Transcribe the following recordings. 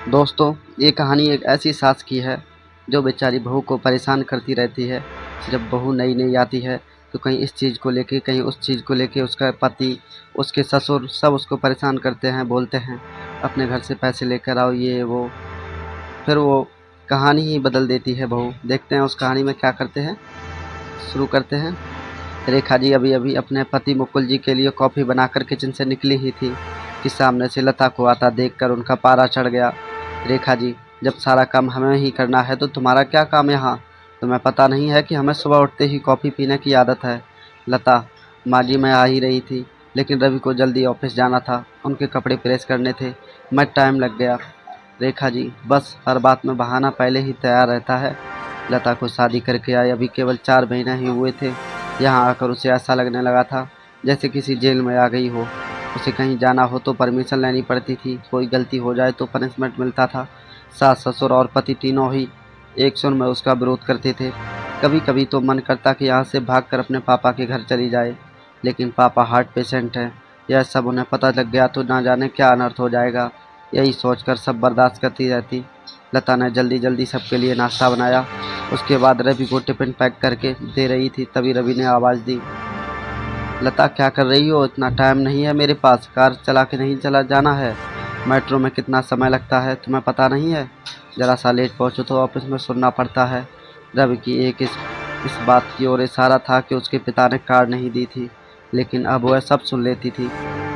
दोस्तों, ये कहानी एक ऐसी सास की है जो बेचारी बहू को परेशान करती रहती है। जब बहू नई-नई आती है तो कहीं इस चीज़ को लेके, कहीं उस चीज़ को लेके उसका पति, उसके ससुर सब उसको परेशान करते हैं, बोलते हैं अपने घर से पैसे लेकर आओ, ये वो। फिर वो कहानी ही बदल देती है बहू। देखते हैं उस कहानी में क्या करते हैं। शुरू करते हैं। रेखा जी अभी-अभी अपने पति मुकुल जी के लिए कॉफ़ी बनाकर किचन से निकली ही थी कि सामने से लता को आता देखकर उनका पारा चढ़ गया। रेखा जी, जब सारा काम हमें ही करना है तो तुम्हारा क्या काम यहाँ? तुम्हें पता नहीं है कि हमें सुबह उठते ही कॉफ़ी पीने की आदत है? लता, माँ जी मैं आ ही रही थी, लेकिन रवि को जल्दी ऑफिस जाना था, उनके कपड़े प्रेस करने थे, मैं टाइम लग गया। रेखा जी, बस हर बात में बहाना पहले ही तैयार रहता है। लता को शादी करके आए अभी केवल 4 महीने ही हुए थे। यहाँ आकर उसे ऐसा लगने लगा था जैसे किसी जेल में आ गई हो। उसे कहीं जाना हो तो परमिशन लेनी पड़ती थी, कोई गलती हो जाए तो पनिशमेंट मिलता था। सास ससुर और पति तीनों ही एक सुर में उसका विरोध करते थे। कभी कभी तो मन करता कि यहाँ से भागकर अपने पापा के घर चली जाए, लेकिन पापा हार्ट पेशेंट हैं। यह सब उन्हें पता लग गया तो ना जाने क्या अनर्थ हो जाएगा, यही सोचकर सब बर्दाश्त करती रहती। लता ने जल्दी जल्दी सबके लिए नाश्ता बनाया। उसके बाद रवि को टिफिन पैक करके दे रही थी, तभी रवि ने आवाज़ दी, लता क्या कर रही हो? इतना टाइम नहीं है मेरे पास, कार चला के नहीं चला जाना है? मेट्रो में कितना समय लगता है तुम्हें पता नहीं है? ज़रा सा लेट पहुँचो तो ऑफिस में सुनना पड़ता है। रवि की एक इस बात की ओर इशारा था कि उसके पिता ने कार नहीं दी थी, लेकिन अब वह सब सुन लेती थी।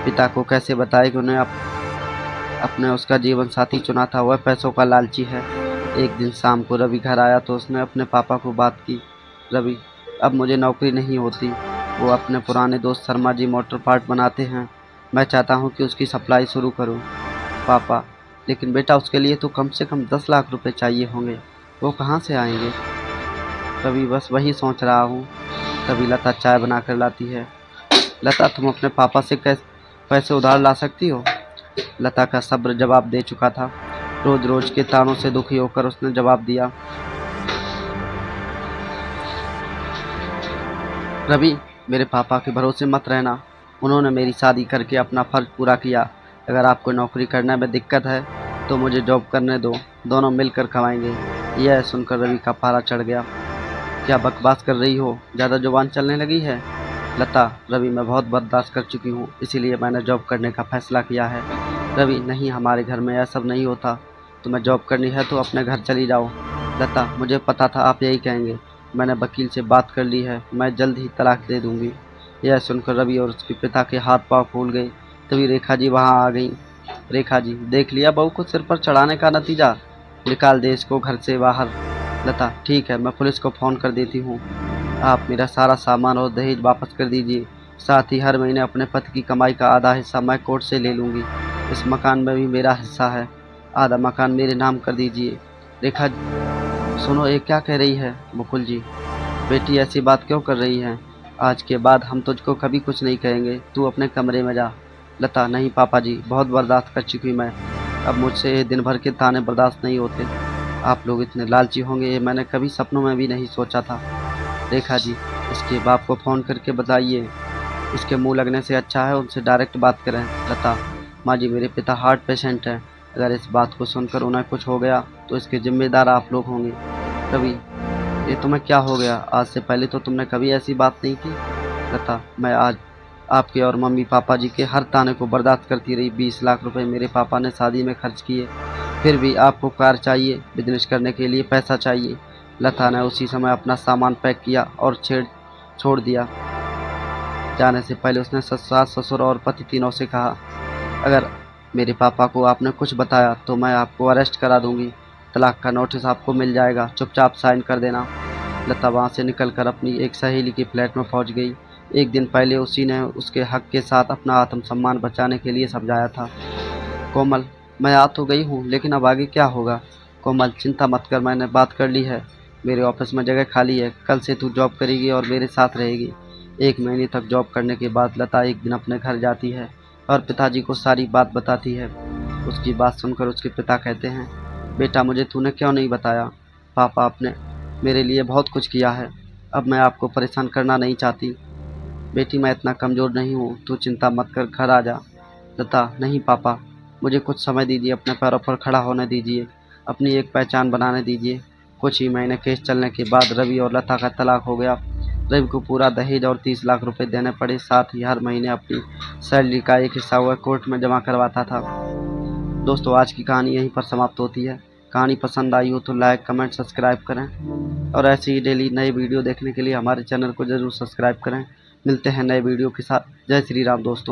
पिता को कैसे बताए कि उन्हें अपने उसका जीवन साथी चुना था, वह पैसों का लालची है। एक दिन शाम को रवि घर आया तो उसने अपने पापा को बात की। रवि, अब मुझे नौकरी नहीं होती, वो अपने पुराने दोस्त शर्मा जी मोटर पार्ट बनाते हैं, मैं चाहता हूँ कि उसकी सप्लाई शुरू करूँ। पापा, लेकिन बेटा उसके लिए तो कम से कम 10 लाख रुपए चाहिए होंगे, वो कहाँ से आएंगे? रवि, बस वही सोच रहा हूँ। तभी लता चाय बना कर लाती है। लता, तुम अपने पापा से कैसे पैसे उधार ला सकती हो? लता का सब्र जवाब दे चुका था। रोज रोज के तानों से दुखी होकर उसने जवाब दिया, रवि, मेरे पापा के भरोसे मत रहना, उन्होंने मेरी शादी करके अपना फर्ज पूरा किया। अगर आपको नौकरी करने में दिक्कत है तो मुझे जॉब करने दो, दोनों मिलकर कमाएंगे। यह सुनकर रवि का पारा चढ़ गया। क्या बकवास कर रही हो? ज़्यादा जुबान चलने लगी है? लता, रवि मैं बहुत बर्दाश्त कर चुकी हूँ, इसीलिए मैंने जॉब करने का फैसला किया है। रवि, नहीं, हमारे घर में यह सब नहीं होता, तुम्हें जॉब करनी है तो अपने घर चली जाओ। लता, मुझे पता था आप यही कहेंगे, मैंने वकील से बात कर ली है, मैं जल्द ही तलाक दे दूंगी। यह सुनकर रवि और उसके पिता के हाथ पांव फूल गए। तभी रेखा जी वहां आ गईं। रेखा जी, देख लिया बहू को सिर पर चढ़ाने का नतीजा, निकाल दे इसको घर से बाहर। लता, ठीक है, मैं पुलिस को फ़ोन कर देती हूँ। आप मेरा सारा सामान और दहेज वापस कर दीजिए, साथ ही हर महीने अपने पति की कमाई का आधा हिस्सा मैं कोर्ट से ले लूँगी। इस मकान में भी मेरा हिस्सा है, आधा मकान मेरे नाम कर दीजिए। रेखा, सुनो ये क्या कह रही है? मुकुल जी, बेटी ऐसी बात क्यों कर रही है? आज के बाद हम तुझको कभी कुछ नहीं कहेंगे, तू अपने कमरे में जा। लता, नहीं पापा जी, बहुत बर्दाश्त कर चुकी मैं, अब मुझसे ये दिन भर के ताने बर्दाश्त नहीं होते। आप लोग इतने लालची होंगे ये मैंने कभी सपनों में भी नहीं सोचा था। रेखा जी, इसके बाप को फ़ोन करके बताइए, इसके मुंह लगने से अच्छा है उनसे डायरेक्ट बात करें। लता, माँ जी मेरे पिता हार्ट पेशेंट हैं, अगर इस बात को सुनकर उन्हें कुछ हो गया तो इसके जिम्मेदार आप लोग होंगे। रवि, ये तुम्हें क्या हो गया? आज से पहले तो तुमने कभी ऐसी बात नहीं की। लता, मैं आज आपके और मम्मी पापा जी के हर ताने को बर्दाश्त करती रही। 20 लाख रुपए मेरे पापा ने शादी में खर्च किए, फिर भी आपको कार चाहिए, बिजनेस करने के लिए पैसा चाहिए। लता ने उसी समय अपना सामान पैक किया और छोड़ दिया। जाने से पहले उसने सास ससुर और पति तीनों से कहा, अगर मेरे पापा को आपने कुछ बताया तो मैं आपको अरेस्ट करा दूंगी, तलाक का नोटिस आपको मिल जाएगा, चुपचाप साइन कर देना। लता वहाँ से निकलकर अपनी एक सहेली के फ्लैट में पहुँच गई। एक दिन पहले उसी ने उसके हक के साथ अपना आत्मसम्मान बचाने के लिए समझाया था। कोमल, मैं आ तो गई हूँ, लेकिन अब आगे क्या होगा? कोमल, चिंता मत कर, मैंने बात कर ली है, मेरे ऑफिस में जगह खाली है, कल से तू जॉब करेगी और मेरे साथ रहेगी। 1 महीने तक जॉब करने के बाद लता एक दिन अपने घर जाती है और पिताजी को सारी बात बताती है। उसकी बात सुनकर उसके पिता कहते हैं, बेटा मुझे तूने क्यों नहीं बताया? पापा, आपने मेरे लिए बहुत कुछ किया है, अब मैं आपको परेशान करना नहीं चाहती। बेटी मैं इतना कमज़ोर नहीं हूँ, तू चिंता मत कर, घर आ जा। लता, नहीं पापा, मुझे कुछ समय दीजिए, अपने पैरों पर खड़ा होने दीजिए, अपनी एक पहचान बनाने दीजिए। कुछ ही महीने केस चलने के बाद रवि और लता का तलाक हो गया। रवि को पूरा दहेज और 30 लाख रुपए देने पड़े। साथ ही हर महीने अपनी सैलरी का एक हिस्सा वह कोर्ट में जमा करवाता था। दोस्तों, आज की कहानी यहीं पर समाप्त होती है। कहानी पसंद आई हो तो लाइक, कमेंट, सब्सक्राइब करें और ऐसे ही डेली नए वीडियो देखने के लिए हमारे चैनल को ज़रूर सब्सक्राइब करें। मिलते हैं नए वीडियो के साथ। जय श्री राम दोस्तों।